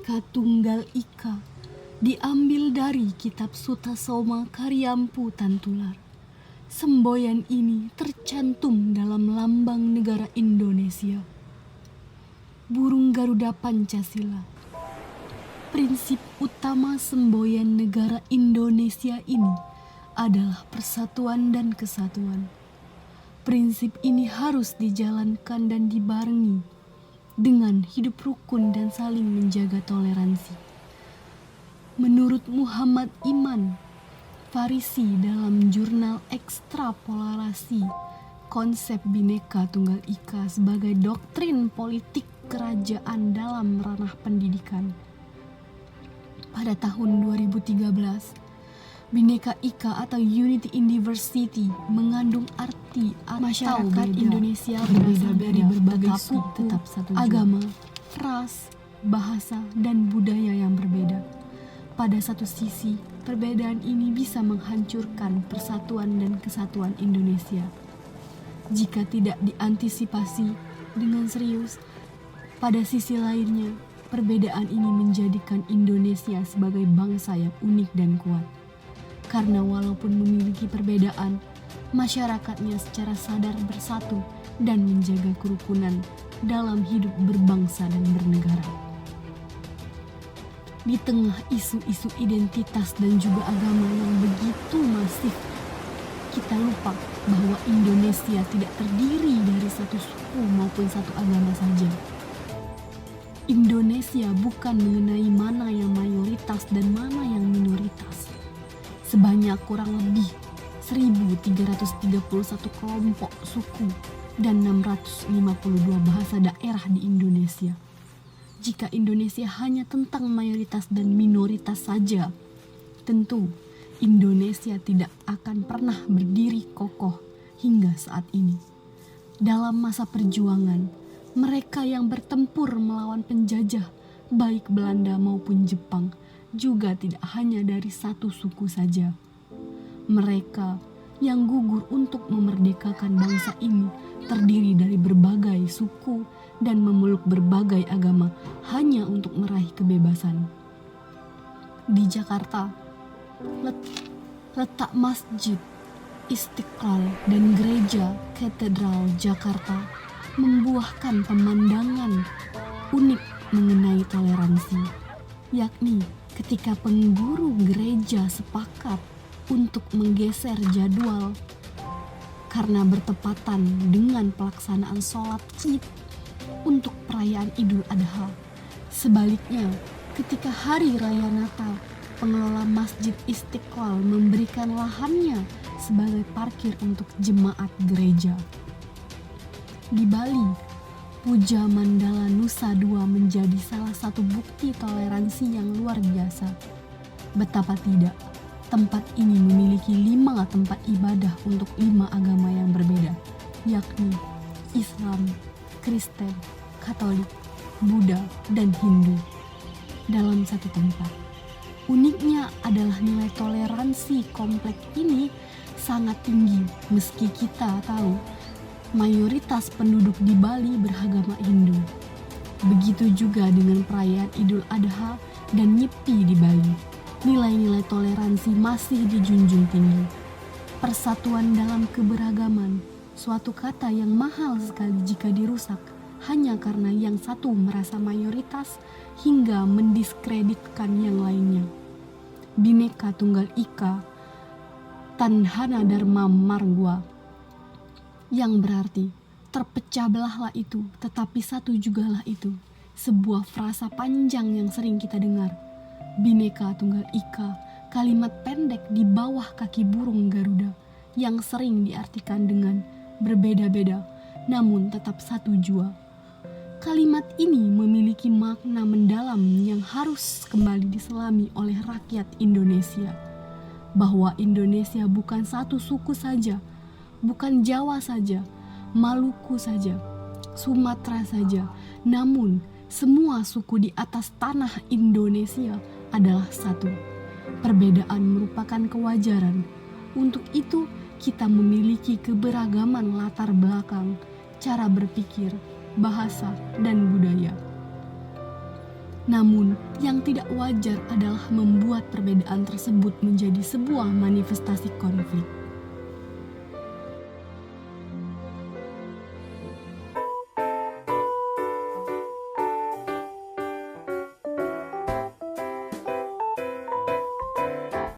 Bhinneka Tunggal Ika diambil dari kitab Sutta Soma Karyampu Tantular. Semboyan ini tercantum dalam lambang negara Indonesia. Burung Garuda Pancasila. Prinsip utama semboyan negara Indonesia ini adalah persatuan dan kesatuan. Prinsip ini harus dijalankan dan dibarengi dengan hidup rukun dan saling menjaga toleransi. Menurut Muhammad Iman Farisi dalam jurnal Ekstrapolarasi, konsep Bhinneka Tunggal Ika sebagai doktrin politik kerajaan dalam ranah pendidikan. Pada tahun 2013, Bhinneka Ika atau Unity in Diversity mengandung arti masyarakat Indonesia berasal dari berbagai suku, agama, ras, bahasa, dan budaya yang berbeda. Pada satu sisi, perbedaan ini bisa menghancurkan persatuan dan kesatuan Indonesia. Jika tidak diantisipasi dengan serius, pada sisi lainnya, perbedaan ini menjadikan Indonesia sebagai bangsa yang unik dan kuat. Karena walaupun memiliki perbedaan, masyarakatnya secara sadar bersatu dan menjaga kerukunan dalam hidup berbangsa dan bernegara. Di tengah isu-isu identitas dan juga agama yang begitu masif, kita lupa bahwa Indonesia tidak terdiri dari satu suku maupun satu agama saja. Indonesia bukan mengenai mana yang mayoritas dan mana yang minoritas. Sebanyak kurang lebih 1.331 kelompok suku dan 652 bahasa daerah di Indonesia. Jika Indonesia hanya tentang mayoritas dan minoritas saja, tentu Indonesia tidak akan pernah berdiri kokoh hingga saat ini. Dalam masa perjuangan, mereka yang bertempur melawan penjajah, baik Belanda maupun Jepang, juga tidak hanya dari satu suku saja. Mereka yang gugur untuk memerdekakan bangsa ini terdiri dari berbagai suku dan memeluk berbagai agama hanya untuk meraih kebebasan. Di Jakarta, letak Masjid Istiqlal dan Gereja Katedral Jakarta membuahkan pemandangan unik mengenai toleransi, yakni ketika pengguru gereja sepakat untuk menggeser jadwal karena bertepatan dengan pelaksanaan sholat Id untuk perayaan Idul Adha. Sebaliknya, ketika hari raya Natal, pengelola Masjid Istiqlal memberikan lahannya sebagai parkir untuk jemaat gereja. Di Bali, Puja Mandala Nusa Dua menjadi salah satu bukti toleransi yang luar biasa. Betapa tidak, tempat ini memiliki 5 tempat ibadah untuk 5 agama yang berbeda, yakni Islam, Kristen, Katolik, Buddha, dan Hindu dalam satu tempat. Uniknya adalah nilai toleransi kompleks ini sangat tinggi meski kita tahu mayoritas penduduk di Bali beragama Hindu. Begitu juga dengan perayaan Idul Adha dan Nyepi di Bali. Nilai-nilai toleransi masih dijunjung tinggi. Persatuan dalam keberagaman, suatu kata yang mahal sekali jika dirusak hanya karena yang satu merasa mayoritas hingga mendiskreditkan yang lainnya. Bhinneka Tunggal Ika, Tandhana Dharma Margwa, yang berarti terpecah belahlah itu, tetapi satu jugalah itu. Sebuah frasa panjang yang sering kita dengar. Bhinneka Tunggal Ika, kalimat pendek di bawah kaki burung Garuda yang sering diartikan dengan berbeda-beda namun tetap satu jua. Kalimat ini memiliki makna mendalam yang harus kembali diselami oleh rakyat Indonesia. Bahwa Indonesia bukan satu suku saja, bukan Jawa saja, Maluku saja, Sumatera saja, namun semua suku di atas tanah Indonesia adalah satu. Perbedaan merupakan kewajaran. Untuk itu, kita memiliki keberagaman latar belakang, cara berpikir, bahasa, dan budaya. Namun, yang tidak wajar adalah membuat perbedaan tersebut menjadi sebuah manifestasi konflik.